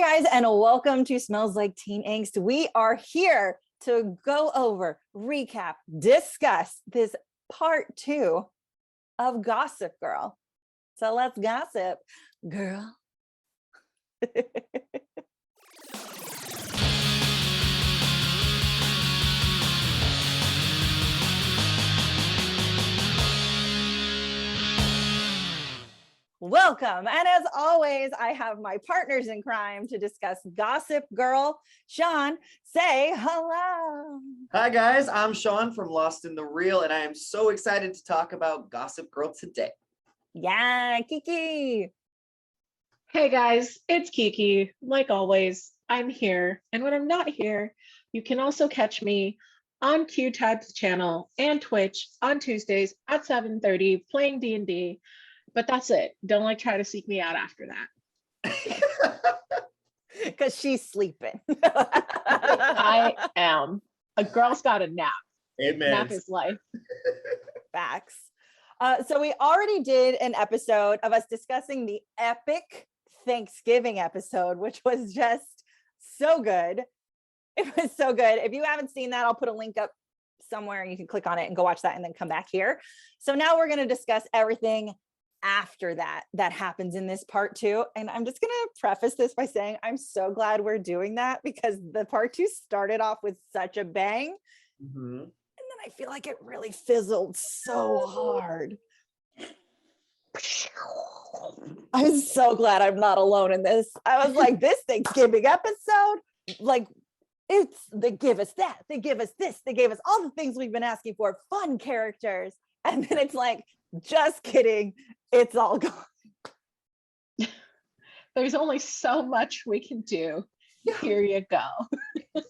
Hey guys, and welcome to Smells Like Teen Angst. We are here to go over, recap, discuss this part 2 of Gossip Girl. So let's gossip, girl. Welcome. And as always, I have my partners in crime to discuss Gossip Girl. Shawn, say hello. Hi guys, I'm Shawn from Lost in the Reel, and I am so excited to talk about Gossip Girl today. Yeah, Keiki. Hey guys, it's Keiki. Like always, I'm here. And when I'm not here, you can also catch me on QueueTimes channel and Twitch on Tuesdays at 7:30 playing D&D. But that's it. Don't try to seek me out after that. Because she's sleeping. I am. A girl's got a nap. Amen. Nap is life. Facts. So we already did an episode of us discussing the epic Thanksgiving episode, which was just so good. It was so good. If you haven't seen that, I'll put a link up somewhere and you can click on it and go watch that and then come back here. So now we're going to discuss everything after that happens in this part 2. And I'm just going to preface this by saying I'm so glad we're doing that because the part 2 started off with such a bang. And then I feel like it really fizzled so hard. I'm so glad I'm not alone in this. I was like, this Thanksgiving episode, they give us that, they give us this, they gave us all the things we've been asking for, fun characters. And then it's like, just kidding, it's all gone. There's only so much we can do. Here you go.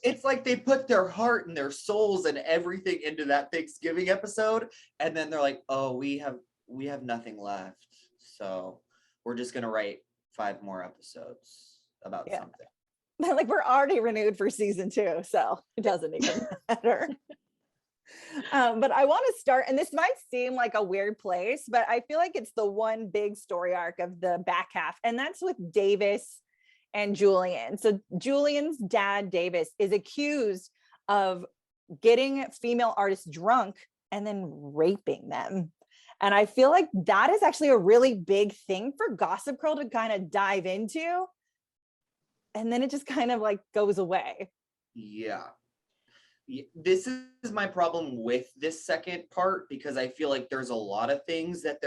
It's like they put their heart and their souls and everything into that Thanksgiving episode, and then they're like, oh, we have nothing left. So we're just gonna write 5 more episodes about something. Like we're already renewed for season 2, so it doesn't even matter. But I want to start, and this might seem like a weird place, but I feel like it's the one big story arc of the back half, and that's with Davis and Julian. So Julian's dad, Davis, is accused of getting female artists drunk and then raping them. And I feel like that is actually a really big thing for Gossip Girl to kind of dive into. And then it just kind of like goes away. Yeah. This is my problem with this second part, because I feel like there's a lot of things that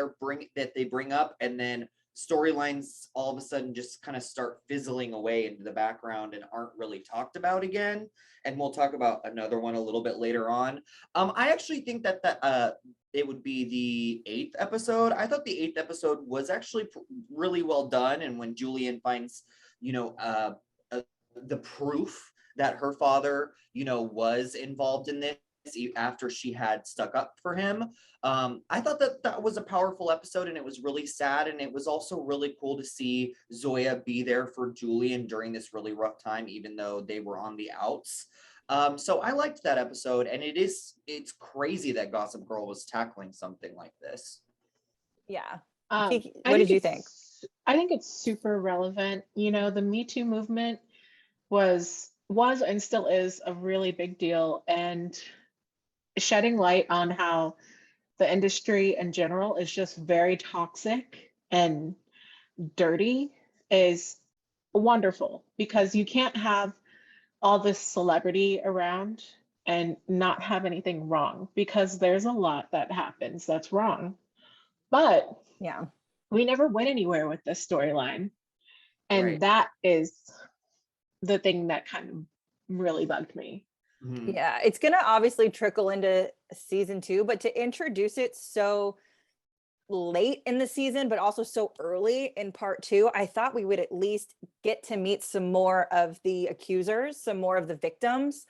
they bring up, and then storylines all of a sudden just kind of start fizzling away into the background and aren't really talked about again. And we'll talk about another one a little bit later on. I actually think that it would be the 8th episode. I thought the 8th episode was actually really well done, and when Julian finds, the proof that her father, was involved in this after she had stuck up for him. I thought that was a powerful episode, and it was really sad. And it was also really cool to see Zoya be there for Julian during this really rough time, even though they were on the outs. So I liked that episode, and it's crazy that Gossip Girl was tackling something like this. Yeah. What did you think? I think it's super relevant. The Me Too movement was and still is a really big deal, and shedding light on how the industry in general is just very toxic and dirty is wonderful, because you can't have all this celebrity around and not have anything wrong, because there's a lot that happens that's wrong. But yeah, we never went anywhere with this storyline, and Right. that is the thing that kind of really bugged me. Yeah, it's gonna obviously trickle into season 2, but to introduce it so late in the season, but also so early in part 2, I thought we would at least get to meet some more of the accusers, some more of the victims.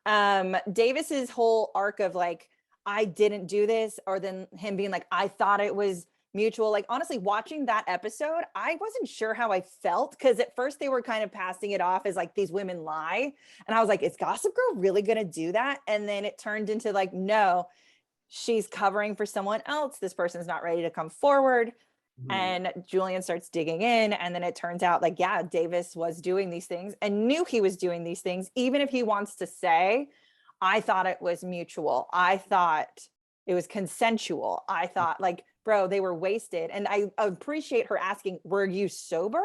Davis's whole arc of like, I didn't do this, or then him being like, I thought it was mutual. Like, honestly, watching that episode, I wasn't sure how I felt, because at first they were kind of passing it off as like, these women lie. And I was like, is Gossip Girl really going to do that? And then it turned into like, no, she's covering for someone else. This person's not ready to come forward. And Julian starts digging in, and then it turns out like, yeah, Davis was doing these things and knew he was doing these things, even if he wants to say, I thought it was mutual. I thought it was consensual. I thought like, bro, they were wasted. And I appreciate her asking, were you sober?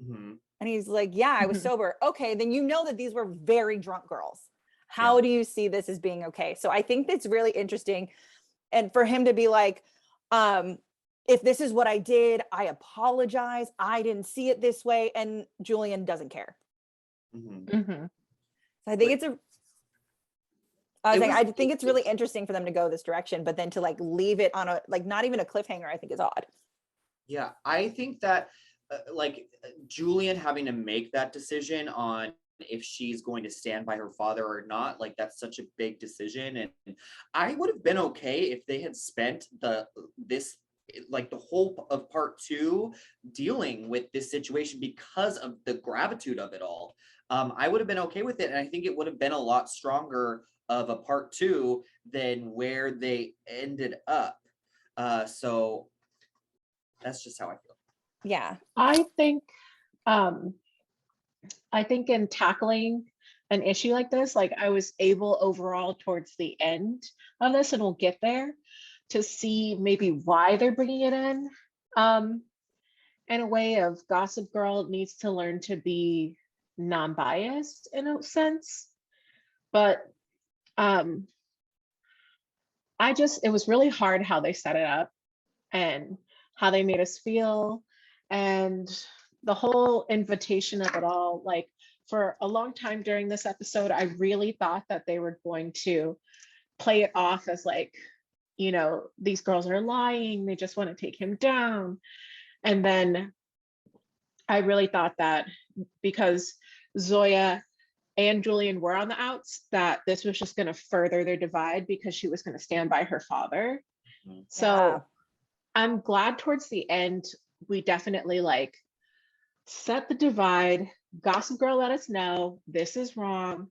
And he's like, yeah, I was sober. Okay, then you know that these were very drunk girls. How do you see this as being okay? So I think that's really interesting. And for him to be like, if this is what I did, I apologize. I didn't see it this way. And Julian doesn't care. So I think I think it's really interesting for them to go this direction, but then to like leave it on a, like not even a cliffhanger, I think is odd. Yeah, I think that Julian having to make that decision on if she's going to stand by her father or not, like that's such a big decision. And I would have been okay if they had spent the whole of part 2 dealing with this situation because of the gravitude of it all. I would have been okay with it, and I think it would have been a lot stronger of a part 2 than where they ended up. So that's just how I feel. Yeah. I think in tackling an issue like this, like I was able overall towards the end of this, and we'll get there, to see maybe why they're bringing it in a way of Gossip Girl needs to learn to be non-biased in a sense. But it was really hard how they set it up and how they made us feel, and the whole invitation of it all. Like for a long time during this episode, I really thought that they were going to play it off as like, you know, these girls are lying, they just want to take him down. And then I really thought that because Zoya and Julian were on the outs, that this was just going to further their divide because she was going to stand by her father. So I'm glad towards the end, we definitely like set the divide. Gossip Girl let us know this is wrong,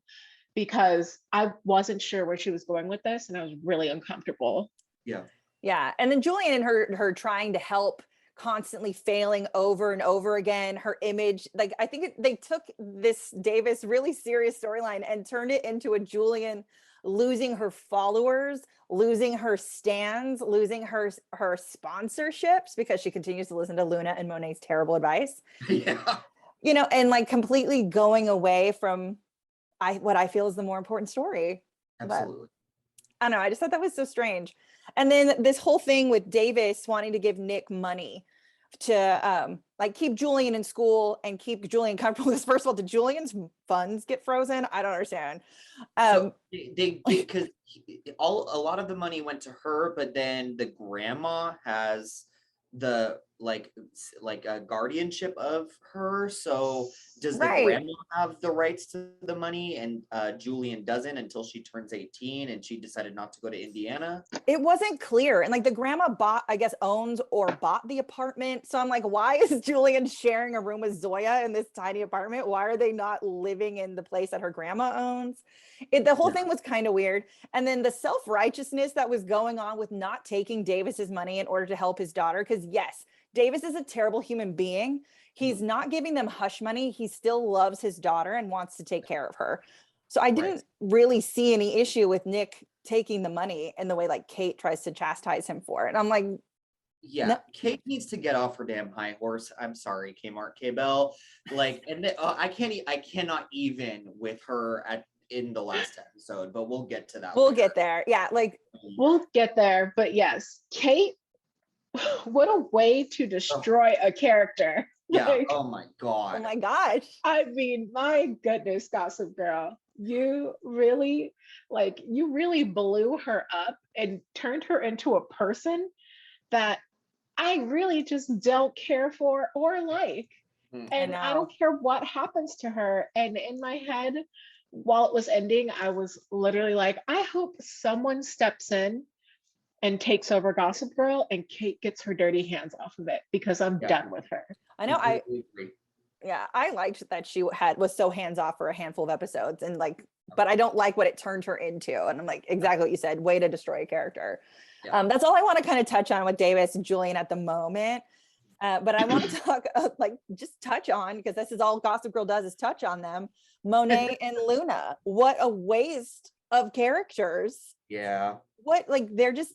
because I wasn't sure where she was going with this, and I was really uncomfortable. Yeah. And then Julian and her trying to help, constantly failing over and over again, her image, like I think they took this Davis really serious storyline and turned it into a Julian losing her followers, losing her stands, losing her sponsorships because she continues to listen to Luna and Monet's terrible advice. You know, and like completely going away from what I feel is the more important story. Absolutely. But I don't know, I just thought that was so strange. And then this whole thing with Davis wanting to give Nick money to like keep Julian in school and keep Julian comfortable. Because first of all, did Julian's funds get frozen? I don't understand. So they because a lot of the money went to her, but then the grandma has the like a guardianship of her. So does the grandma have the rights to the money, and Julian doesn't until she turns 18 and she decided not to go to Indiana? It wasn't clear. And like the grandma owns or bought the apartment. So I'm like, why is Julian sharing a room with Zoya in this tiny apartment? Why are they not living in the place that her grandma owns? The whole thing was kind of weird. And then the self-righteousness that was going on with not taking Davis's money in order to help his daughter. Because yes, Davis is a terrible human being. He's not giving them hush money. He still loves his daughter and wants to take care of her. So I didn't really see any issue with Nick taking the money in the way like Kate tries to chastise him for it. And I'm like, no. Kate needs to get off her damn high horse. I'm sorry, Kmart, K-Bell. Like, and I cannot even with her in the last episode, but we'll get to that. We'll get there. Yeah, like we'll get there. But yes, Kate, what a way to destroy a character. Yeah. Like, oh my god. Oh my gosh. I mean, my goodness, Gossip Girl. You really blew her up and turned her into a person that I really just don't care for or like. And I don't care what happens to her. And in my head, while it was ending, I was literally like, I hope someone steps in and takes over Gossip Girl and Kate gets her dirty hands off of it, because I'm done with her. I know. I liked that she was so hands off for a handful of episodes, and like, but I don't like what it turned her into. And I'm like, exactly what you said, way to destroy a character. That's all I want to kind of touch on with Davis and Julian at the moment. But I want to talk, just touch on, because this is all Gossip Girl does, is touch on them. Monet and Luna. What a waste of characters. Yeah. They're just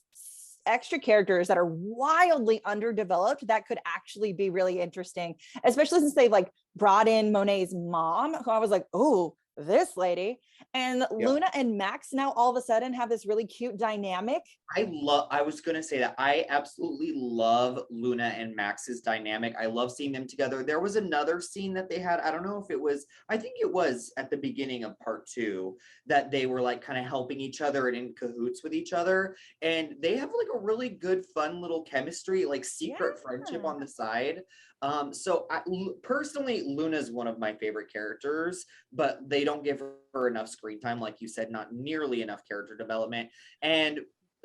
extra characters that are wildly underdeveloped that could actually be really interesting, especially since they've brought in Monet's mom, who I was like, oh, this lady. And Luna and Max now all of a sudden have this really cute dynamic. I was going to say that I absolutely love Luna and Max's dynamic. I love seeing them together. There was another scene that they had. I don't know if it was, I think it was at the beginning of part 2 that they were kind of helping each other and in cahoots with each other. And they have a really good, fun little chemistry, secret friendship on the side. So personally, Luna's one of my favorite characters, but they don't give her enough screen time. Like you said, not nearly enough character development. And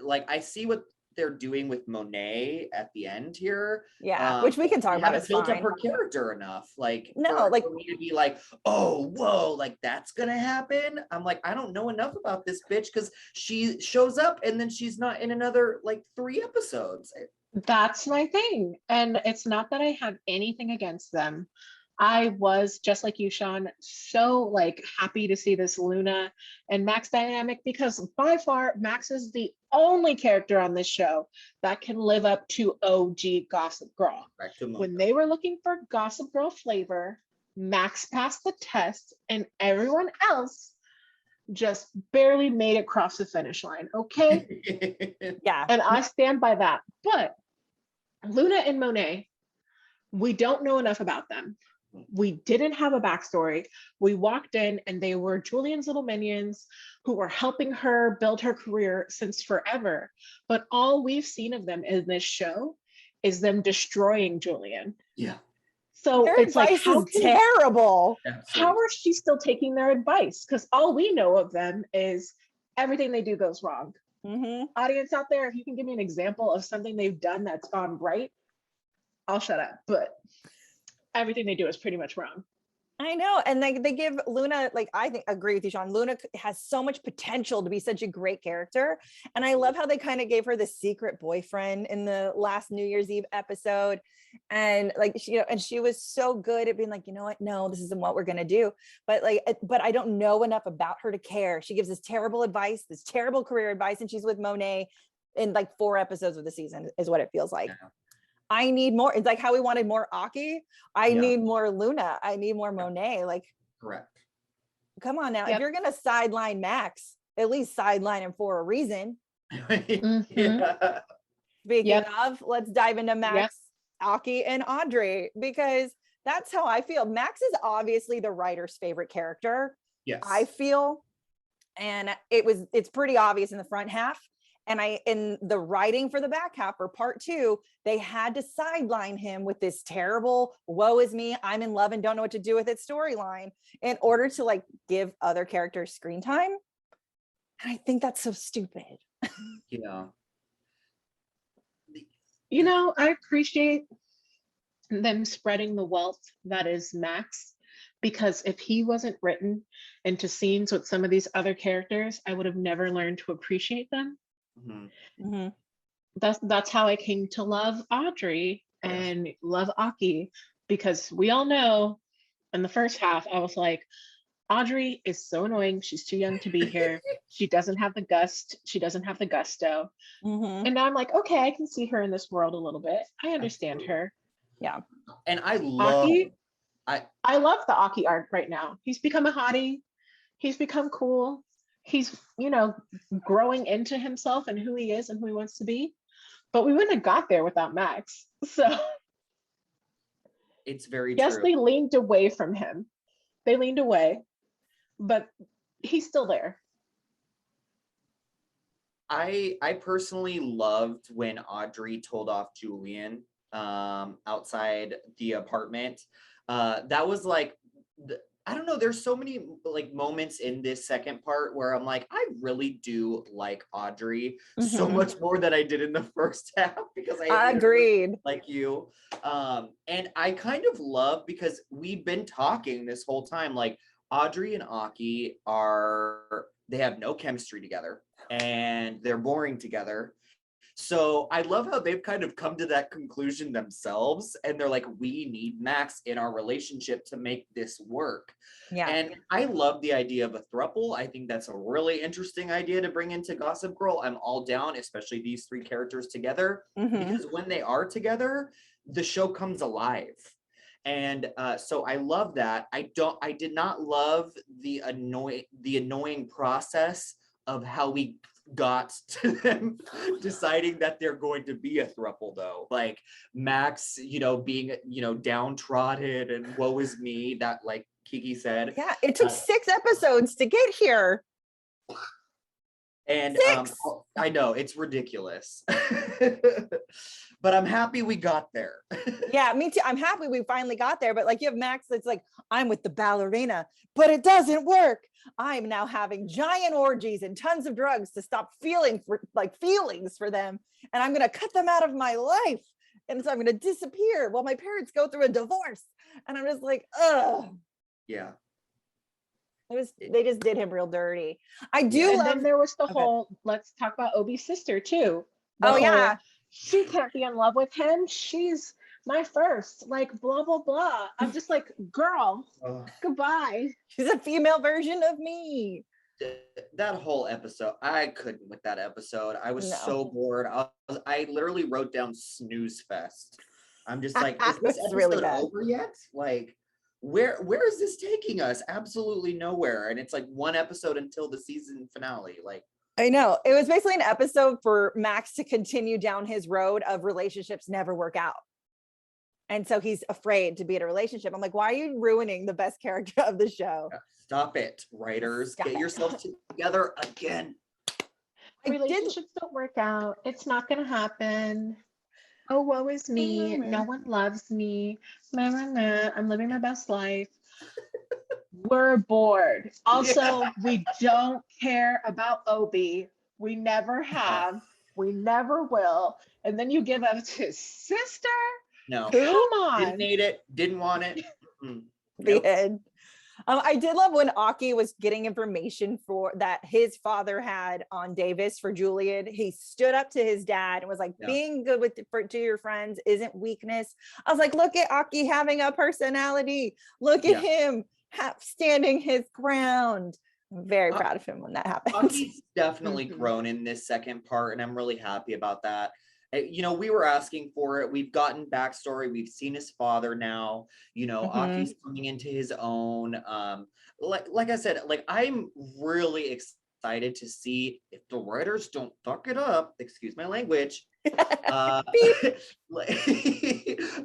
I see what they're doing with Monet at the end here. Yeah, which we can talk about. Haven't built up her character enough. For me to be oh, whoa, that's gonna happen. I'm I don't know enough about this bitch, because she shows up and then she's not in another 3 episodes. That's my thing. And it's not that I have anything against them. I was, just like you, Shawn, so happy to see this Luna and Max dynamic, because by far Max is the only character on this show that can live up to OG Gossip Girl. When they were looking for Gossip Girl flavor, Max passed the test and everyone else just barely made it across the finish line. Okay. Yeah. And I stand by that. But Luna and Monet, we don't know enough about them. We didn't have a backstory. We walked in and they were Julian's little minions who were helping her build her career since forever. But all we've seen of them in this show is them destroying Julian. Yeah. So their it's advice is terrible. How is she still taking their advice? Because all we know of them is everything they do goes wrong. Mm-hmm. Audience out there, if you can give me an example of something they've done that's gone right, I'll shut up. But everything they do is pretty much wrong. I know. And they give Luna, I agree with you, Shawn. Luna has so much potential to be such a great character. And I love how they kind of gave her the secret boyfriend in the last New Year's Eve episode. And she was so good at being you know what? No, this isn't what we're going to do. But I don't know enough about her to care. She gives this terrible advice, this terrible career advice. And she's with Monet in 4 episodes of the season is what it feels like. Yeah. I need more. It's how we wanted more Aki. I need more Luna. I need more Monet. Correct. Come on now. If you're going to sideline Max, at least sideline him for a reason. Yeah. Speaking of, let's dive into Max, Aki, and Audrey, because that's how I feel. Max is obviously the writer's favorite character. Yes. I feel. And it's pretty obvious in the front half. And in the writing for the back half for part 2, they had to sideline him with this terrible, woe is me, I'm in love and don't know what to do with it storyline in order to give other characters screen time. And I think that's so stupid. Yeah. I appreciate them spreading the wealth that is Max, because if he wasn't written into scenes with some of these other characters, I would have never learned to appreciate them. Mm-hmm. Mm-hmm. That's how I came to love Audrey and love Aki, because we all know in the first half I was like, Audrey is so annoying. She's too young to be here. She doesn't have the gust. She doesn't have the gusto. Mm-hmm. And now I'm like, okay, I can see her in this world a little bit. I understand her. Yeah. And I love Aki. I love the Aki arc right now. He's become a hottie. He's become cool. He's, growing into himself and who he is and who he wants to be. But we wouldn't have got there without Max. So it's very yes, true. they leaned away from him. They leaned away, but he's still there. I personally loved when Audrey told off Julian outside the apartment. That was I don't know, there's so many moments in this second part where I'm I really do like Audrey so much more than I did in the first half, because I agreed like you. And I kind of love, because we've been talking this whole time, Audrey and Aki they have no chemistry together and they're boring together. So I love how they've kind of come to that conclusion themselves, and they're like, we need Max in our relationship to make this work. Yeah. And I love the idea of a throuple. I think that's a really interesting idea to bring into Gossip Girl. I'm all down, especially these three characters together, because when they are together, the show comes alive. And so I love that. I did not love the annoying process of how we got to them deciding that they're going to be a throuple, though. Like Max, being, downtrodden and woe is me, that like Keiki said. Yeah, it took 6 episodes to get here. And 6. I know it's ridiculous. But I'm happy we got there. Yeah, me too. I'm happy we finally got there. But like you have Max that's like, I'm with the ballerina, but it doesn't work. I'm now having giant orgies and tons of drugs to stop feelings for them. And I'm going to cut them out of my life. And so I'm going to disappear while my parents go through a divorce. And I'm just like, ugh. Yeah. They just did him real dirty. I do And love. then there was the Okay. whole, let's talk about Obie's sister too. Oh yeah. She can't be in love with him. She's my first, like blah, blah, blah. I'm just like, girl, goodbye. She's a female version of me. That whole episode, I couldn't with that episode. I was No. so bored. I literally wrote down snooze fest. I'm just like, is this It's episode really bad. over yet? Like, where is this taking us? Absolutely nowhere. And it's like one episode until the season finale. Like, I know. It was basically an episode for Max to continue down his road of relationships never work out. And so he's afraid to be in a relationship. I'm like, why are you ruining the best character of the show? stop it, writers. Stop Get it. yourself together again. Relationships don't work out. It's not going to happen. Oh, woe is me. No one loves me. Nah, nah, nah. I'm living my best life. We're bored. Also, we don't care about Obie. We never have. We never will. And then you give up to his sister? No, Come on. didn't need it, didn't want it. The Nope. end. I did love when Aki was getting information for that his father had on Davis for Julian. He stood up to his dad and was like, Yeah. being good to your friends isn't weakness. I was like, look at Aki having a personality. Look at him standing his ground. I'm very proud of him when that happened. Aki's definitely grown in this second part, and I'm really happy about that. We were asking for it. We've gotten backstory. We've seen his father now. Aki's coming into his own. Like I said, like I'm really excited to see if the writers don't fuck it up. Excuse my language.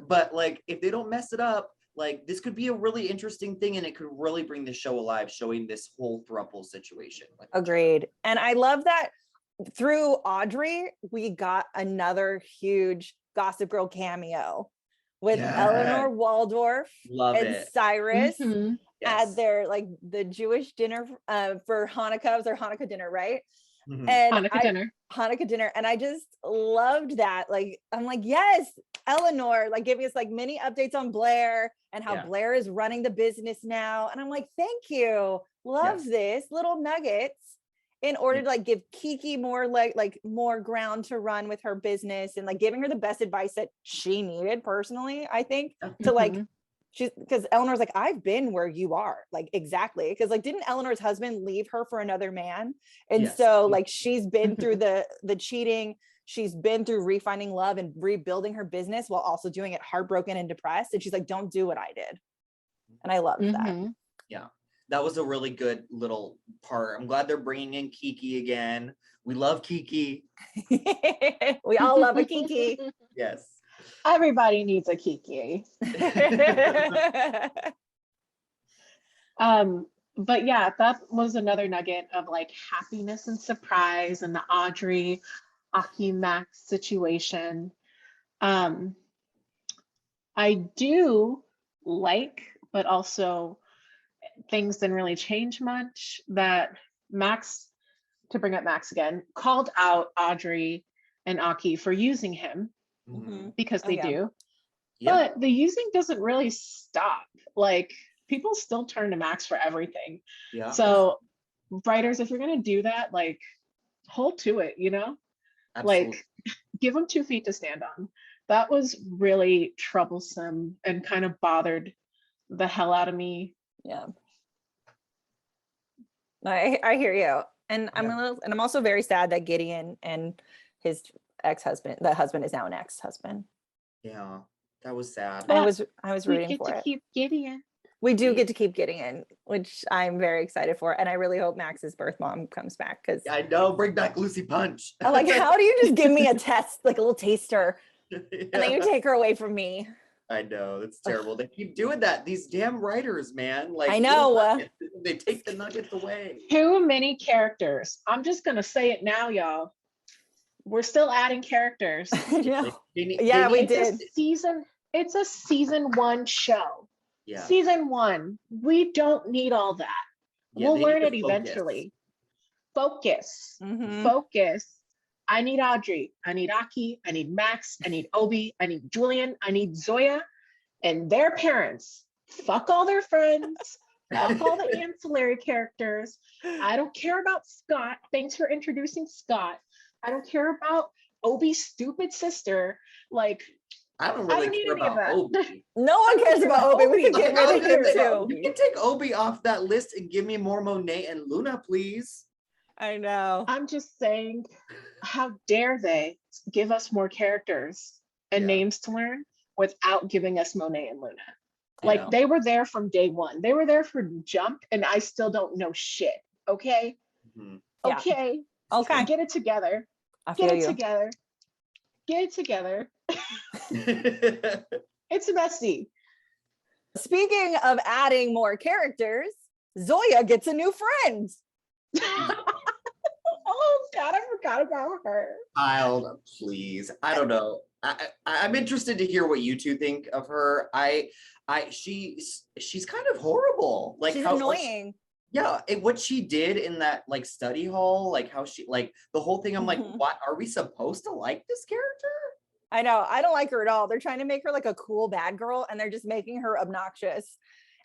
But like if they don't mess it up, like this could be a really interesting thing, and it could really bring the show alive, showing this whole throuple situation. Like, Agreed. And I love that through Audrey, we got another huge Gossip Girl cameo with Eleanor Waldorf love and it. Cyrus Mhm. at their the Jewish dinner for Hanukkah. It was their Hanukkah dinner, right? Mhm. And Hanukkah dinner. And I just loved that. Like, I'm like, yes, Eleanor, like giving us like many updates on Blair and how Blair is running the business now. And I'm like, thank you. Love this little nuggets in order to like give Keiki more like more ground to run with her business and like giving her the best advice that she needed personally, I think, to like because Eleanor's like, I've been where you are, like exactly. Because like didn't Eleanor's husband leave her for another man? And so like she's been through the cheating, she's been through refinding love and rebuilding her business while also doing it heartbroken and depressed. And she's like, don't do what I did. And I loved that. Yeah. That was a really good little part. I'm glad they're bringing in Keiki again. We love Keiki. We all love a Keiki. Yes. Everybody needs a Keiki. But yeah, that was another nugget of like happiness and surprise and the Audrey Aki Max situation. I do like, but also things didn't really change much, that Max, to bring up Max again, called out Audrey and Aki for using him because they do. Yep. But the using doesn't really stop. Like people still turn to Max for everything. Yeah. So writers, if you're gonna do that, like hold to it, Absolutely. like give them 2 feet to stand on. That was really troublesome and kind of bothered the hell out of me. Yeah. I hear you. And I'm also very sad that Gideon and his ex-husband, the husband is now an ex-husband. Yeah, that was sad. But I was we rooting get for to it. keep Gideon. We do get to keep Gideon, which I'm very excited for. And I really hope Max's birth mom comes back, because I know, bring back Lucy Punch. I'm like, how do you just give me a test, like a little taster, Yeah. and then you take her away from me? I know, it's terrible. They keep doing that. These damn writers, man. Like, I know. they take the nuggets away. Too many characters. I'm just gonna say it now, y'all. We're still adding characters. Yeah, They we need- did. It's a season 1 show. Yeah. Season 1. We don't need all that. Yeah, We'll they learn need it to focus. eventually. Focus. Mhm. Focus. I need Audrey. I need Aki. I need Max. I need Obie. I need Julian. I need Zoya and their parents. Fuck all their friends. Fuck all the ancillary characters. I don't care about Scott. Thanks for introducing Scott. I don't care about Obie's stupid sister. Like, I don't I really don't need care any of about that. Obie. No one cares about Obie. We could get Like, rid of him you too. can take Obie off that list and give me more Monet and Luna, please. I know. I'm just saying, how dare they give us more characters and Yeah. names to learn without giving us Monet and Luna? Like, Yeah. they were there from day one. They were there for Jump, and I still don't know shit. Okay? Mhm. Yeah. Okay. Okay, Get it together. I Get feel it you. together. Get it together. It's messy. Speaking of adding more characters, Zoya gets a new friend. Oh God, I forgot about her. Child, please. I don't know. I'm interested to hear what you two think of her. She's kind of horrible. Like, She's how annoying. Yeah, what she did in that like study hall, like how she like the whole thing. I'm like, Mhm. what are we supposed to like this character? I know. I don't like her at all. They're trying to make her like a cool bad girl, and they're just making her obnoxious.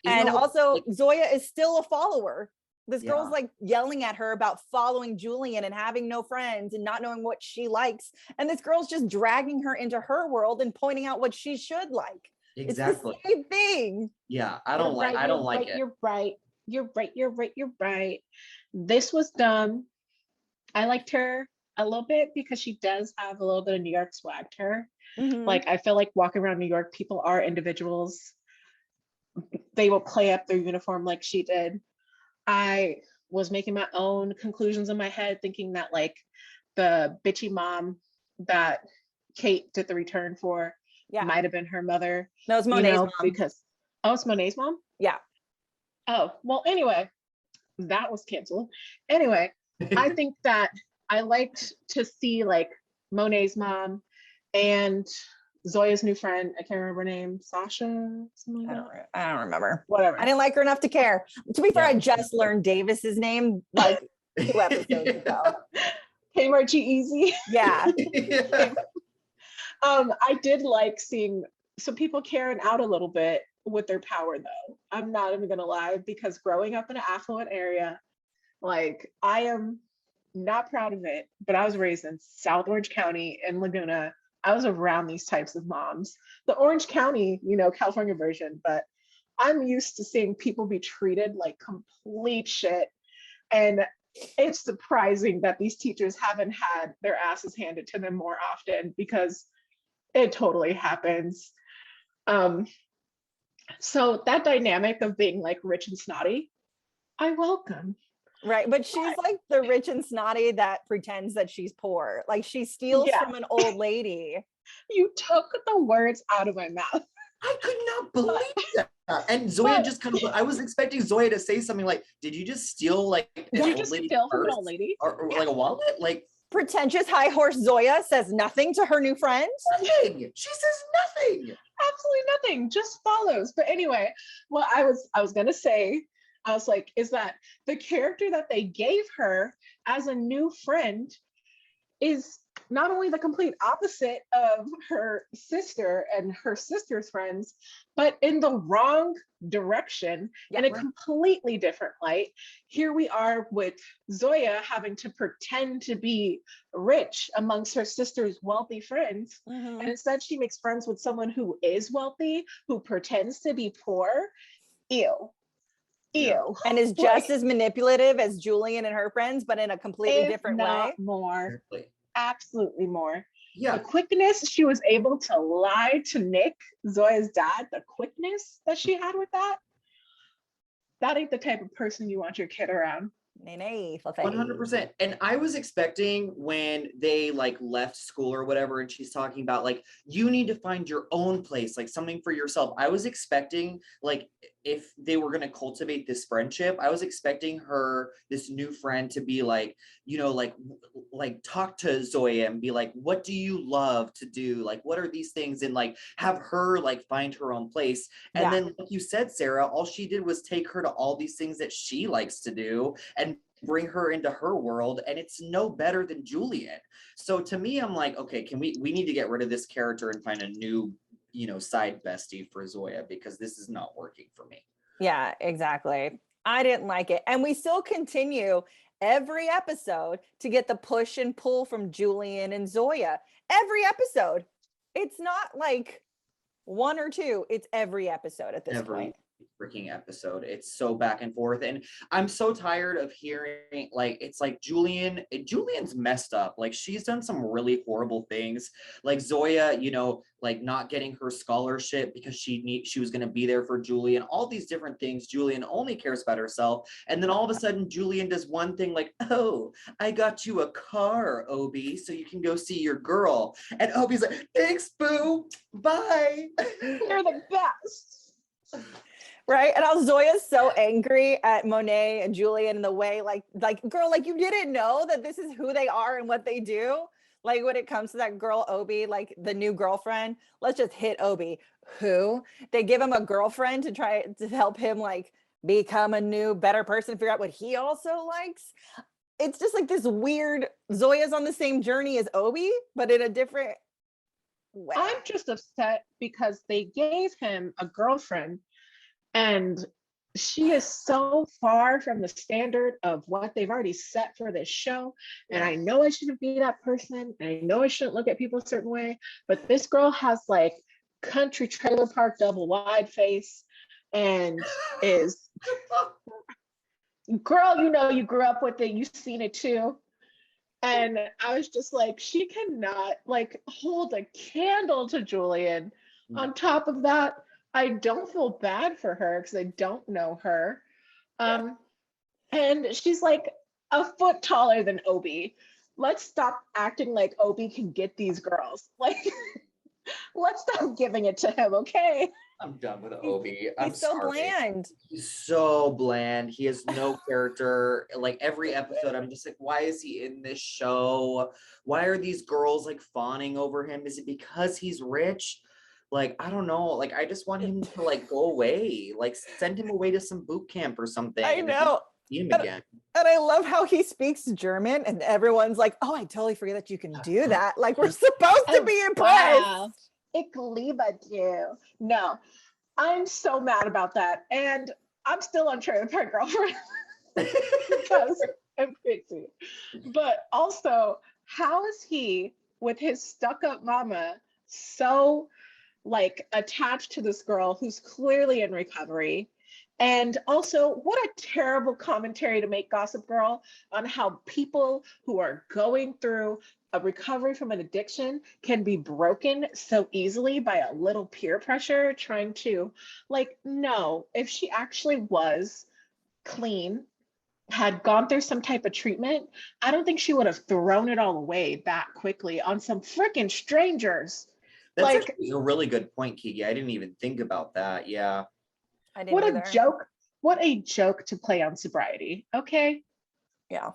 Even And though, also, like, Zoya is still a follower. This Yeah. girl's like yelling at her about following Julian and having no friends and not knowing what she likes. And this girl's just dragging her into her world and pointing out what she should like. exactly. It's the same thing. Yeah, I don't like it. You're right. You're right. This was dumb. I liked her a little bit because she does have a little bit of New York swag to her. Mhm. Like, I feel like walking around New York, people are individuals. They will play up their uniform like she did. I was making my own conclusions in my head, thinking that like the bitchy mom that Kate did the return for Yeah. might have been her mother. No, it's you Monet's know, mom. because it's Monet's mom. Yeah. Oh, well, anyway, that was canceled. Anyway, I think that I liked to see like Monet's mom and Zoya's new friend. I can't remember her name. Sasha? Something like that. I don't remember. Whatever. I didn't like her enough to care. To be fair, Yeah. I just learned Davis's name like 2 episodes ago. Hey, Margie Easy. Yeah. Yeah. I did like seeing some people carrying out a little bit with their power though. I'm not even gonna lie, because growing up in an affluent area, like, I am not proud of it, but I was raised in South Orange County in Laguna. I was around these types of moms. The Orange County, California version, but I'm used to seeing people be treated like complete shit. And it's surprising that these teachers haven't had their asses handed to them more often, because it totally happens. So that dynamic of being like rich and snotty, I welcome. Right. But she's like the rich and snotty that pretends that she's poor. Like, she steals Yeah. from an old lady. You took the words out of my mouth. I could not believe that. And Zoya But- just kind of, I was expecting Zoya to say something like, did you just steal like Did an you old just lady's steal from an purse? old lady? Or like a wallet? Like, Pretentious high horse Zoya says nothing to her new friend. nothing. She says nothing. Absolutely nothing, just follows. But anyway, what I was gonna say, I was like, is that the character that they gave her as a new friend is not only the complete opposite of her sister and her sister's friends, but in the wrong direction, in a completely different light. Here we are with Zoya having to pretend to be rich amongst her sister's wealthy friends. And instead she makes friends with someone who is wealthy, who pretends to be poor. Ew. And is just as manipulative as Julian and her friends, but in a completely different way. More. Exactly. Absolutely more. Yeah. The quickness she was able to lie to Nick, Zoya's dad, the quickness that she had with that ain't the type of person you want your kid around. 100%. And I was expecting when they like left school or whatever, and she's talking about like, you need to find your own place, like something for yourself. I was expecting like, if they were going to cultivate this friendship, I was expecting her, this new friend, to be like, you know, like talk to Zoya and be like, what do you love to do? Like, what are these things? And like, have her like find her own place. And then like you said, Sarah, all she did was take her to all these things that she likes to do and bring her into her world. And it's no better than Julian. So to me, I'm like, okay, we need to get rid of this character and find a new, you know, side bestie for Zoya, because this is not working for me. Yeah, exactly. I didn't like it. And we still continue every episode to get the push and pull from Julian and Zoya. Every episode. It's not like one or two. It's every episode at this point. Freaking episode. It's so back and forth, and I'm so tired of hearing like, it's like Julian's messed up. Like, she's done some really horrible things, like Zoya, you know, like not getting her scholarship because she was going to be there for Julian, all these different things. Julian only cares about herself, and then all of a sudden Julian does one thing like, oh, I got you a car, Obie, so you can go see your girl. And Obie's like, thanks, boo, bye. You're the best. Right. And Zoya's so angry at Monet and Julian in the way, like, girl, like, you didn't know that this is who they are and what they do. Like, when it comes to that girl, Obie, like the new girlfriend, let's just hit Obie. Who? They give him a girlfriend to try to help him like become a new, better person, figure out what he also likes. It's just like this weird, Zoya's on the same journey as Obie, but in a different way. I'm just upset because they gave him a girlfriend, and she is so far from the standard of what they've already set for this show. And I know I shouldn't be that person, and I know I shouldn't look at people a certain way, but this girl has like country trailer park double wide face and is, girl, you know, you grew up with it, you've seen it too. And I was just like, she cannot like hold a candle to Julian. On top of that, I don't feel bad for her because I don't know her. And she's like a foot taller than Obie. Let's stop acting like Obie can get these girls. Like, let's stop giving it to him, okay? I'm done with Obie. He's so bland. He's so bland. He has no character. Like, every episode, I'm just like, why is he in this show? Why are these girls like fawning over him? Is it because he's rich? Like, I don't know. Like, I just want him to like go away. Like, send him away to some boot camp or something. I know. See him again. And I love how he speaks German, and everyone's like, oh, I totally forget that you can do that. Like, we're supposed to be impressed. Wow. Ich liebe you. No, I'm so mad about that. And I'm still on Trailer Park Girlfriend because I'm crazy. But also, how is he, with his stuck-up mama, so like attached to this girl who's clearly in recovery? And also, what a terrible commentary to make, Gossip Girl, on how people who are going through a recovery from an addiction can be broken so easily by a little peer pressure trying to, like, no, if she actually was clean, had gone through some type of treatment, I don't think she would have thrown it all away that quickly on some freaking strangers. That's like actually a really good point, Keiki. I didn't even think about that. Yeah. I didn't what either. a joke. What a joke to play on sobriety. Okay. Yeah.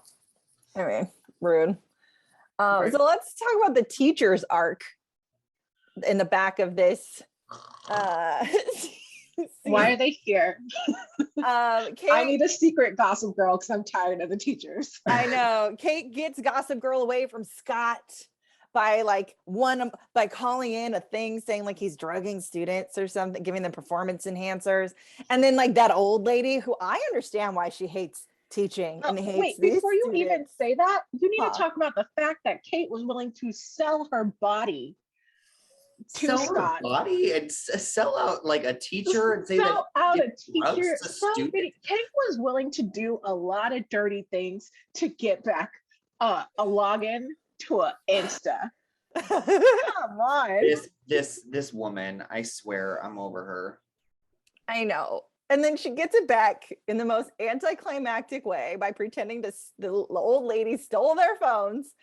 I mean, rude. Right. So let's talk about the teacher's arc in the back of this. Why are they here? Kate, I need a secret Gossip Girl because I'm tired of the teachers. I know. Kate gets Gossip Girl away from Scott by calling in a thing saying like he's drugging students or something, giving them performance enhancers. And then like that old lady who I understand why she hates teaching and hates Wait, these before you students. even say that, you need Huh. to talk about the fact that Kate was willing to sell her body to Sell Scott. her body and sell out like a teacher and say that Sell out a give drugs teacher. to So students. Kate was willing to do a lot of dirty things to get back a login to an Insta. Come on. This woman, I swear I'm over her. I know. And then she gets it back in the most anticlimactic way by pretending the old lady stole their phones.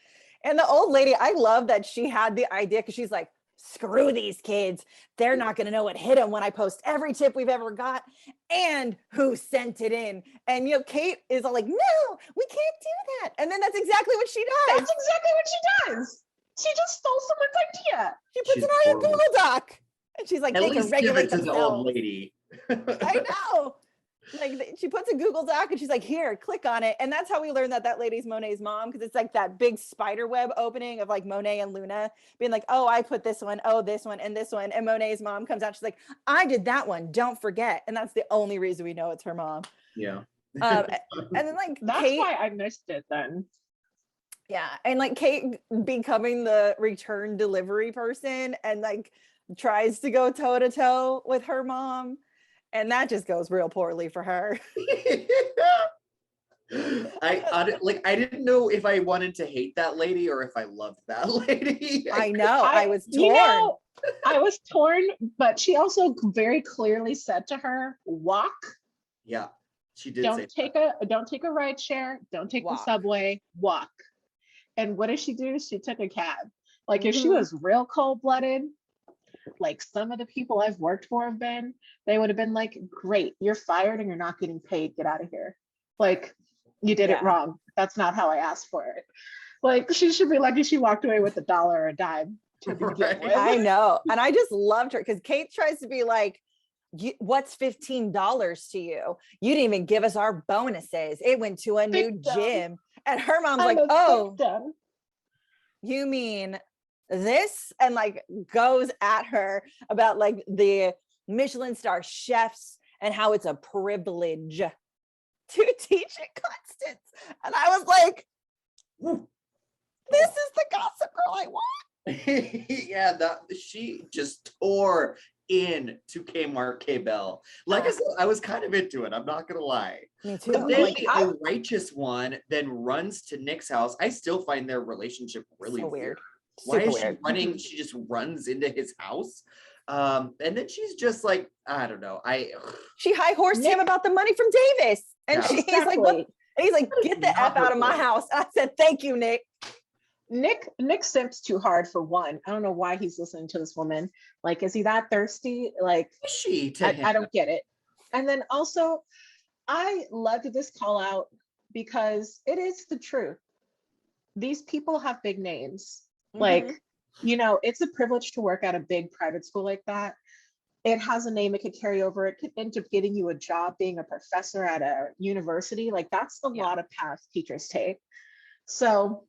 And the old lady, I love that she had the idea because she's like, screw these kids. They're not going to know what hit them when I post every tip we've ever got and who sent it in. And, Kate is all like, no, we can't do that. And then that's exactly what she does. That's exactly what she does. She just stole someone's idea. She puts She's it on a horrible. Google Doc. And she's like, At they can least give regulate it to the themselves. old lady. I know. Like she puts a Google Doc and she's like, here, click on it. And that's how we learned that lady's Monet's mom, because it's like that big spider web opening of like Monet and Luna being like, oh, I put this one, oh, this one, and this one. And Monet's mom comes out. She's like, I did that one. Don't forget. And that's the only reason we know it's her mom. Yeah. And then like That's Kate, why I missed it then. yeah. And like Kate becoming the return delivery person and like tries to go toe to toe with her mom. And that just goes real poorly for her. I didn't know if I wanted to hate that lady or if I loved that lady. I know. I was torn. I was torn, but she also very clearly said to her, walk. Yeah, she did. Don't take a ride share. Don't take the subway. Walk. And what did she do? She took a cab. Like if she was real cold-blooded, like some of the people I've worked for have been, they would have been like, great, you're fired and you're not getting paid. Get out of here. Like you did it wrong. That's not how I asked for it. Like she should be lucky she walked away with $1 or a dime. Right. I know. And I just loved her because Kate tries to be like, what's $15 to you? You didn't even give us our bonuses. It went to a new gym. And her mom's like, oh, you mean this? And like goes at her about like the Michelin star chefs and how it's a privilege to teach at Constance. And I was like, this is the Gossip Girl I want. Yeah, she just tore into Kmart K-Bell. Like I said, I was kind of into it. I'm not gonna lie. Me too. But then Like, a righteous one then runs to Nick's house. I still find their relationship really so weird. weird. Why Super is she weird. running? She just runs into his house. And then she's just like, I don't know. She high horsed him about the money from Davis. And Yeah. he's like, what? And he's like, get the F out of my house. And I said, thank you, Nick. Nick simps too hard for one. I don't know why he's listening to this woman. Like, is he that thirsty? Like, is she to him? I don't get it. And then also, I loved this call out because it is the truth. These people have big names. Like, it's a privilege to work at a big private school like that. It has a name, it could carry over. It could end up getting you a job being a professor at a university. Like, that's a lot of paths teachers take. So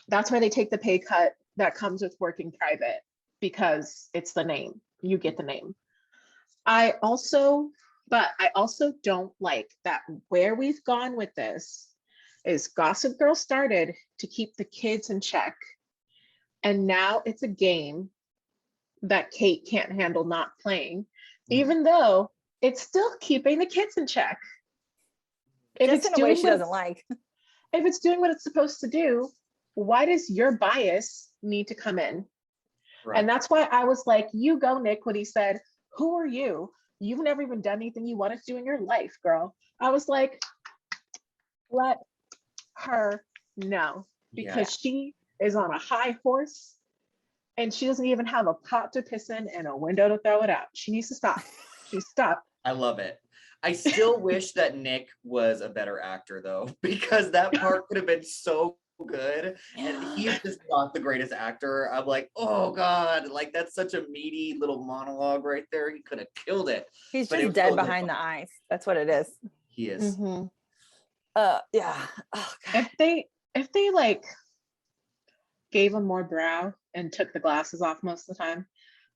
that's why they take the pay cut that comes with working private, because it's the name. You get the name. I also don't like that where we've gone with this is Gossip Girl started to keep the kids in check. And now it's a game that Kate can't handle not playing, even though it's still keeping the kids in check. If Just it's in a way doing she doesn't like. If it's doing what it's supposed to do, why does your bias need to come in? Right. And that's why I was like, you go, Nick, when he said, who are you? You've never even done anything you wanted to do in your life, girl. I was like, let her know, because she is on a high horse and she doesn't even have a pot to piss in and a window to throw it out. She needs to stop. She stopped. I love it. I still wish that Nick was a better actor though, because that part could have been so good, and he is just not the greatest actor. I'm like, oh god, like that's such a meaty little monologue right there. He could have killed it. He's But it just was dead so good. behind the eyes. That's what it is. He is. Mhm. Yeah. Oh god. If they like gave him more brow and took the glasses off most of the time,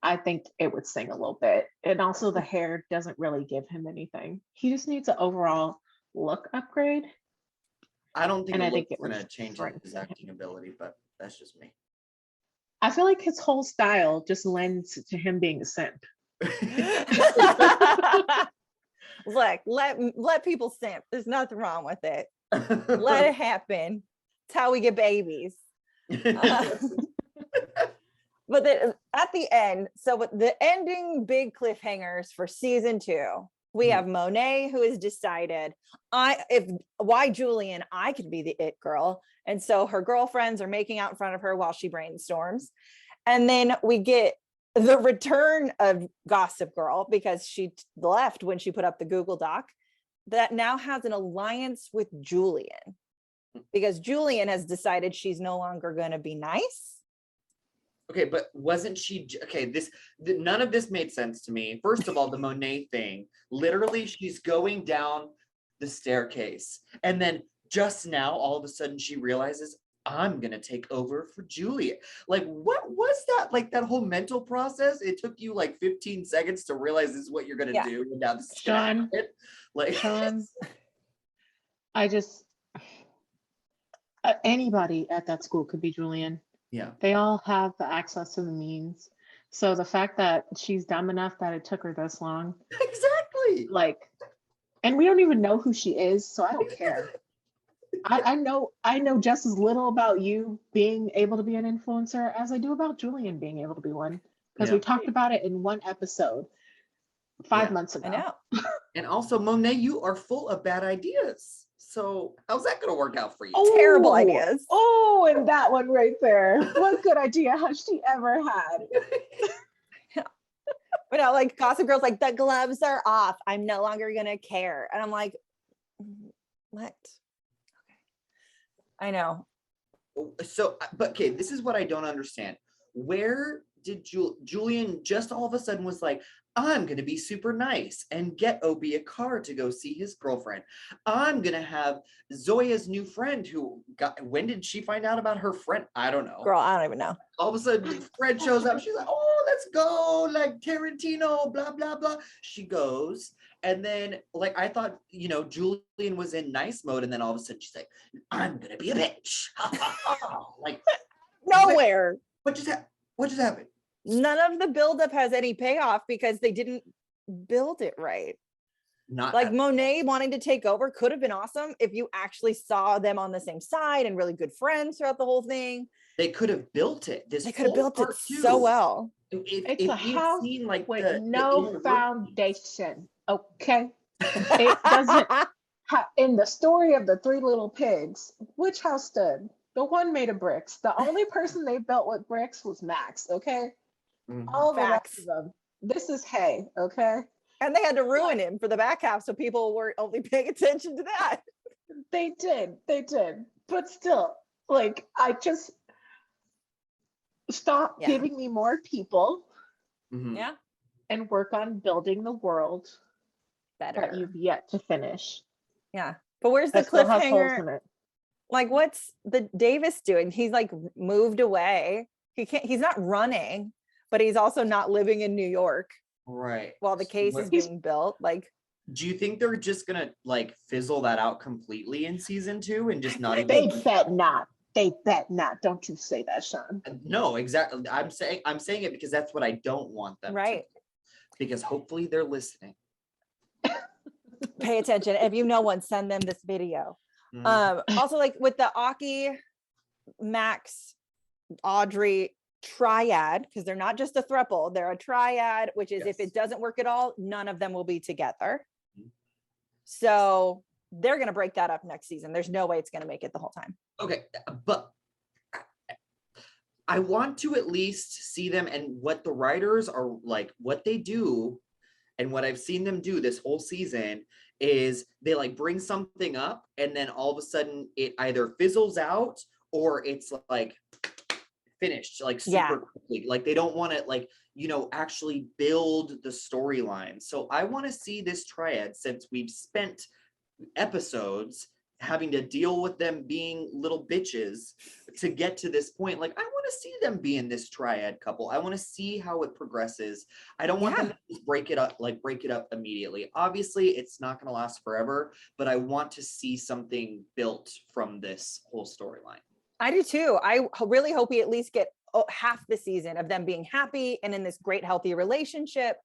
I think it would sing a little bit. And also the hair doesn't really give him anything. He just needs an overall look upgrade. I don't think And the I think look's it was gonna change different his for him. acting ability, but that's just me. I feel like his whole style just lends to him being a simp. Look, let people simp. There's nothing wrong with it. Let it happen. It's how we get babies. But then at the end, so with the ending big cliffhangers for season 2, we have Monet, who has decided why Julian, I could be the it girl. And so her girlfriends are making out in front of her while she brainstorms. And then we get the return of Gossip Girl, because she left when she put up the Google Doc, that now has an alliance with Julian, because Julian has decided she's no longer going to be nice. Okay, but wasn't she okay? None of this made sense to me. First of all, the Monet thing. Literally, she's going down the staircase, and then just now, all of a sudden, she realizes, I'm gonna take over for Julia. Like, what was that? Like that whole mental process? It took you like 15 seconds to realize this is what you're gonna do, and now this is gonna Shawn, happen. Like, Shawn, I just anybody at that school could be Julian. yeah. They all have the access to the means. So the fact that she's dumb enough that it took her this long, Exactly. like, and we don't even know who she is, so I don't care. I know just as little about you being able to be an influencer as I do about Julian being able to be one, because we talked about it in one episode 5 months ago. I know. And also, Monet, you are full of bad ideas. So how's that gonna work out for you? Terrible ideas. Oh, and that one right there. What good idea has she ever had? But no, like Gossip Girl's like, the gloves are off. I'm no longer gonna care. And I'm like, what? Okay. I know. So, but okay, this is what I don't understand. Where did Julian just all of a sudden was like, I'm going to be super nice and get Obie a car to go see his girlfriend. I'm going to have Zoya's new friend when did she find out about her friend? I don't know. Girl, I don't even know. All of a sudden, Fred shows up. She's like, oh, let's go. Like Tarantino, blah, blah, blah. She goes. And then, like, I thought, Julian was in nice mode. And then all of a sudden, she's like, I'm going to be a bitch. Like, Nowhere. What just happened? None of the buildup has any payoff because they didn't build it right. Not like Monet wanting to take over could have been awesome if you actually saw them on the same side and really good friends throughout the whole thing. They could have built it. They could have built it so well. It's a house with no foundation. Okay, it doesn't. In the story of the Three Little Pigs, which house stood? The one made of bricks. The only person they built with bricks was Max. Okay, all the rest of them. This is hay. Okay, and they had to ruin him for the back half, so people were only paying attention to that. They did. But still, like, I just stop giving me more people. Yeah, and work on building the world better that you've yet to finish. Yeah, but where's the cliffhanger? Like, what's the Davis doing? He's like moved away. He's not running, but he's also not living in New York. Right. While the case is being built. Like, do you think they're just gonna like fizzle that out completely in season 2 and just not even? They bet not. They bet not. Don't you say that, Shawn. No, exactly. I'm saying it because that's what I don't want them to. Because hopefully they're listening. Pay attention. If you know one, send them this video. Also, like with the Aki, Max, Audrey triad, because they're not just a throuple, they're a triad, which is if it doesn't work at all, none of them will be together. So they're going to break that up next season. There's no way it's going to make it the whole time. Okay, but I want to at least see them and what the writers are like, what they do, and what I've seen them do this whole season is they like bring something up and then all of a sudden it either fizzles out or it's like finished like super quickly. Like they don't want to like, you know, actually build the storyline. So I want to see this triad, since we've spent episodes having to deal with them being little bitches to get to this point. Like I want to see them be in this triad couple. I want to see how it progresses. I don't want them to just break it up immediately. Obviously it's not going to last forever, but I want to see something built from this whole storyline. I do too. I really hope we at least get half the season of them being happy and in this great healthy relationship.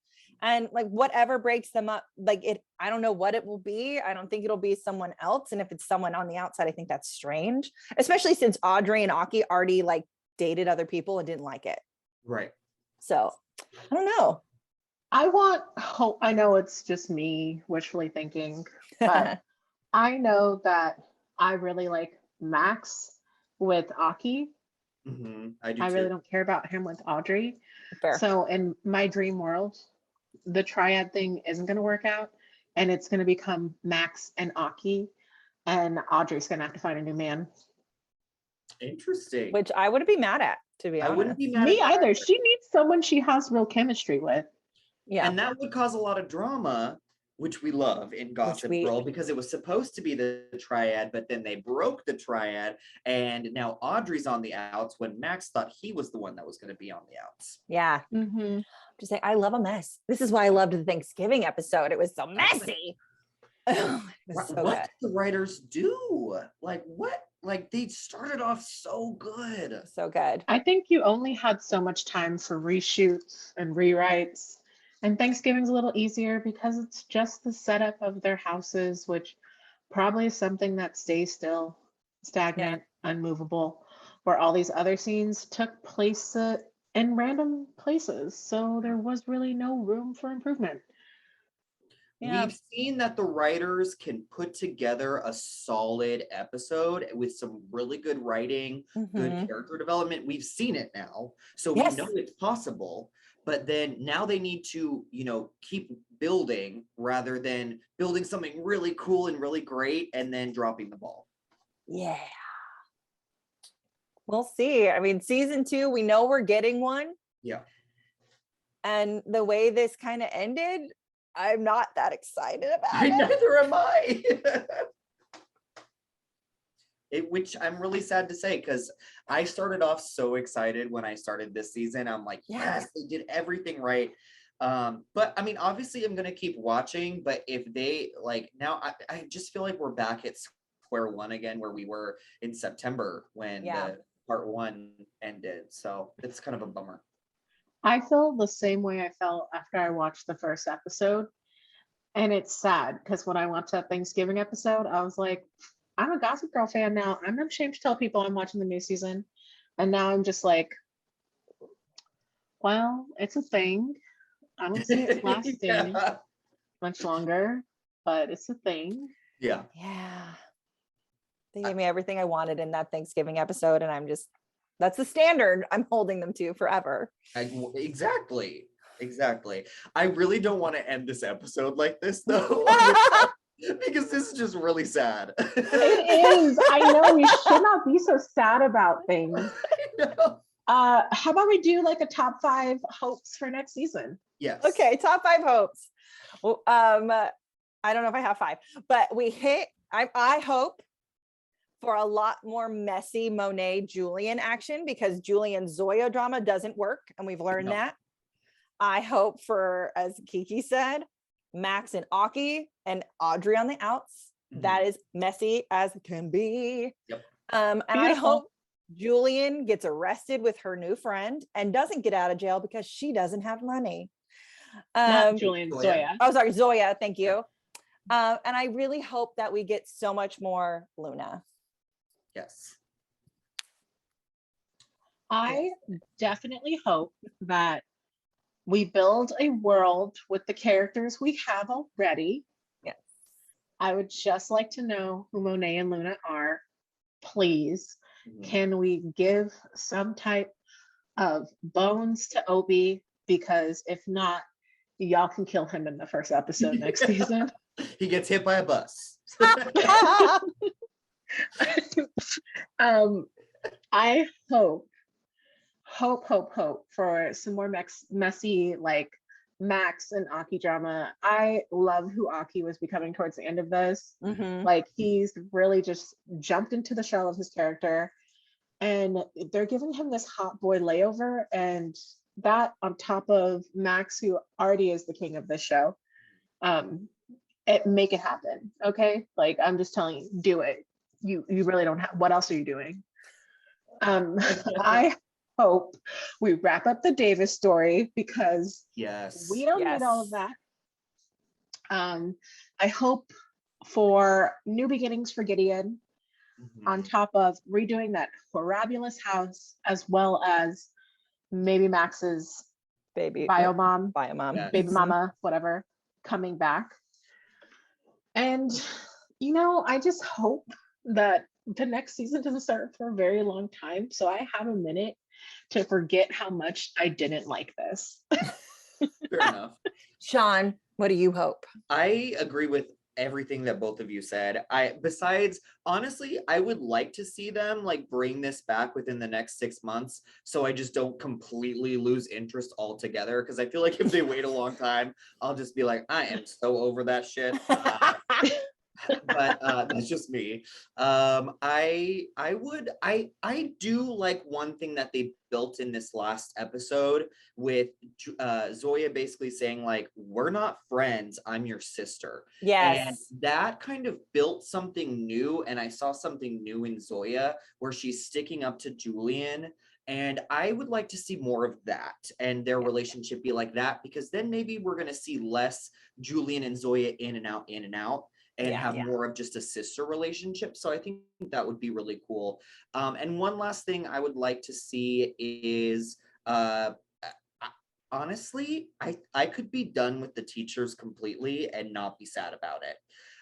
And like whatever breaks them up, like I don't know what it will be. I don't think it'll be someone else. And if it's someone on the outside, I think that's strange, especially since Audrey and Aki already like dated other people and didn't like it. Right. So I don't know. I want hope. I know it's just me wishfully thinking, but I know that I really like Max with Aki. I do I too. really don't care about him with Audrey. Fair. So in my dream world, the triad thing isn't going to work out, and it's going to become Max and Aki, and Audrey's going to have to find a new man. Interesting. Which I wouldn't be mad at, to be honest. I wouldn't be mad Me at that either. She needs someone she has real chemistry with. Yeah. And that would cause a lot of drama, which we love in Gossip Girl, because it was supposed to be the triad, but then they broke the triad, and now Audrey's on the outs when Max thought he was the one that was going to be on the outs. Yeah. Just say, I love a mess. This is why I loved the Thanksgiving episode. It was so messy. It was so What good. did the writers do? Like what? Like they started off so good. So good. I think you only had so much time for reshoots and rewrites. And Thanksgiving's a little easier because it's just the setup of their houses, which probably is something that stays still, stagnant, unmovable, where all these other scenes took place in random places. So there was really no room for improvement. Yeah. We've seen that the writers can put together a solid episode with some really good writing, good character development. We've seen it now. So we know it's possible. But then now they need to, you know, keep building rather than building something really cool and really great and then dropping the ball. Yeah. We'll see. I mean, season 2, we know we're getting one. Yeah. And the way this kind of ended, I'm not that excited about it. Neither am I. Which I'm really sad to say, because I started off so excited when I started this season. I'm like, yes, they did everything right. But I mean, obviously I'm going to keep watching, but if they like now, I just feel like we're back at square one again, where we were in September when the part 1 ended. So it's kind of a bummer. I feel the same way I felt after I watched the first episode. And it's sad because when I watched that Thanksgiving episode, I was like, I'm a Gossip Girl fan now. I'm not ashamed to tell people I'm watching the new season. And now I'm just like, well, it's a thing. I don't see it lasting much longer, but it's a thing. Yeah. Yeah. They gave me everything I wanted in that Thanksgiving episode. And that's the standard I'm holding them to forever. Exactly. I really don't want to end this episode like this, though. Because this is just really sad. It is. I know we should not be so sad about things. I know. How about we do like a top 5 hopes for next season? Yes. Okay, top 5 hopes. Well, I don't know if I have 5, but I hope for a lot more messy Monet Julian action, because Julian Zoya drama doesn't work, and we've learned that. I hope for, as Keiki said, Max and Aki and Audrey on the outs. That is messy as it can be. Yep. And I hope Julian gets arrested with her new friend and doesn't get out of jail because she doesn't have money. Not Julian, Zoya. Oh, sorry, Zoya. Thank you. And I really hope that we get so much more Luna. Yes. I definitely hope that we build a world with the characters we have already. Yes. I would just like to know who Monet and Luna are. Please, can we give some type of bones to Obie? Because if not, y'all can kill him in the first episode next season. He gets hit by a bus. I hope for some more messy like Max and Aki drama. I love who Aki was becoming towards the end of this. Mhm. Like he's really just jumped into the shell of his character, and they're giving him this hot boy layover, and that on top of Max, who already is the king of this show. Make it happen, okay? Like I'm just telling you, do it. You really don't have. What else are you doing? I hope we wrap up the Davis story because Yes. we don't need all of that. I hope for new beginnings for Gideon, on top of redoing that horribulous house, as well as maybe Max's Baby bio mom, Yes. baby mama, whatever, coming back. And I just hope that the next season doesn't start for a very long time, so I have a minute to forget how much I didn't like this. Fair enough. Shawn, what do you hope? I agree with everything that both of you said. Besides, honestly, I would like to see them like bring this back within the next 6 months, so I just don't completely lose interest altogether. Because I feel like if they wait a long time, I'll just be like, I am so over that shit. But that's just me. I do like one thing that they built in this last episode with Zoya basically saying like, we're not friends, I'm your sister. Yes. And that kind of built something new, and I saw something new in Zoya where she's sticking up to Julian. And I would like to see more of that and their relationship be like that, because then maybe we're going to see less Julian and Zoya in and out, and have more of just a sister relationship. So I think that would be really cool. And one last thing I would like to see is, honestly, I could be done with the teachers completely and not be sad about it.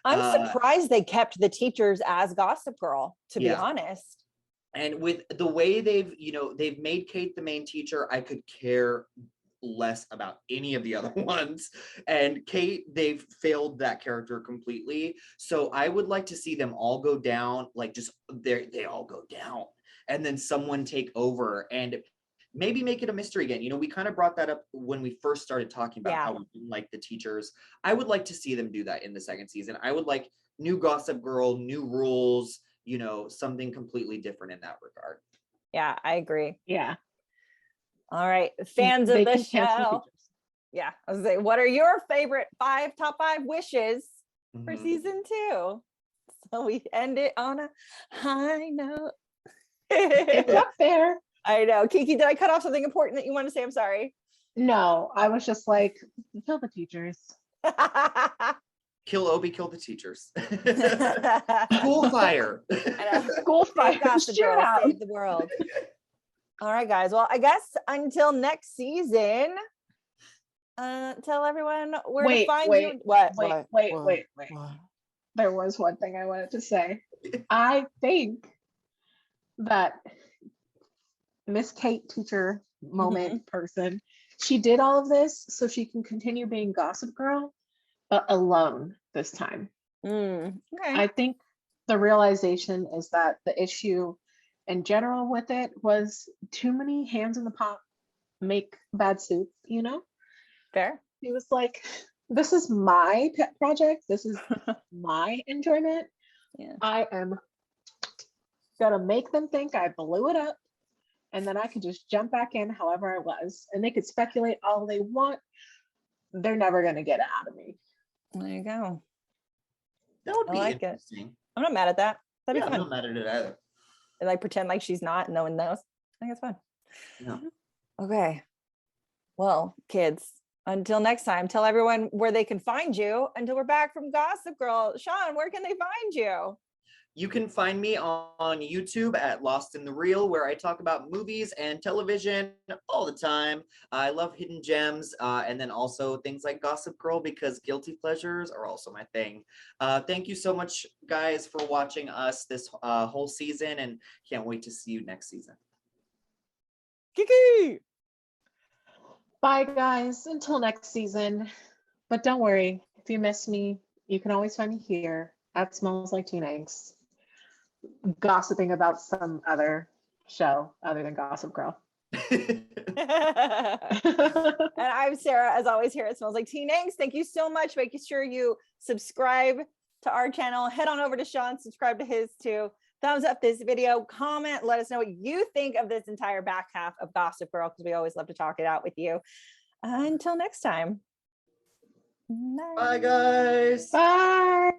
I'm surprised they kept the teachers as Gossip Girl, to be honest. And with the way they've made Kate the main teacher, I could care less about any of the other ones. And Kate, they've failed that character completely. So I would like to see them all go down, like just they all go down, and then someone take over and maybe make it a mystery again. We kind of brought that up when we first started talking about how we didn't like the teachers. I would like to see them do that in the second season. I would like new Gossip Girl, new rules, something completely different in that regard. Yeah, I agree. Yeah. All right, fans of the show. Yeah, I was saying, what are your favorite top five wishes for season 2? So we end it on a high note. It's up there. I know. Keiki, did I cut off something important that you want to say? I'm sorry. No, I was just like, kill the teachers. Kill Obie, kill the teachers. School fire. School fire. Save the world. All right, guys. Well, I guess until next season, tell everyone where to find you. Wait. There was one thing I wanted to say. I think that Miss Kate teacher moment person, she did all of this so she can continue being Gossip Girl, but alone this time. Okay. I think the realization is that the issue in general with it was too many hands in the pot make bad soup, Fair. He was like, this is my pet project. This is my enjoyment. Yeah. I am gonna make them think I blew it up, and then I could just jump back in however I was, and they could speculate all they want. They're never gonna get it out of me. There you go. That would be interesting. I'm not mad at that. That'd be fun. I'm not mad at it either. And like pretend like she's not, and no one knows. I think it's fun. Yeah. Okay. Well, kids, until next time, tell everyone where they can find you until we're back from Gossip Girl. Shawn, where can they find you? You can find me on YouTube at Lost in the Reel, where I talk about movies and television all the time. I love hidden gems, and then also things like Gossip Girl, because guilty pleasures are also my thing. Thank you so much, guys, for watching us this whole season, and can't wait to see you next season. Kiki! Bye, guys. Until next season. But don't worry, if you miss me, you can always find me here at Smells Like Teen Angst, gossiping about some other show other than Gossip Girl. And I'm Sarah, as always, here. It smells like teen angst. Thank you so much. Making sure you subscribe to our channel. Head on over to Shawn, subscribe to his too. Thumbs up this video, comment, let us know what you think of this entire back half of Gossip Girl, because we always love to talk it out with you. Until next time. Bye, guys. Bye.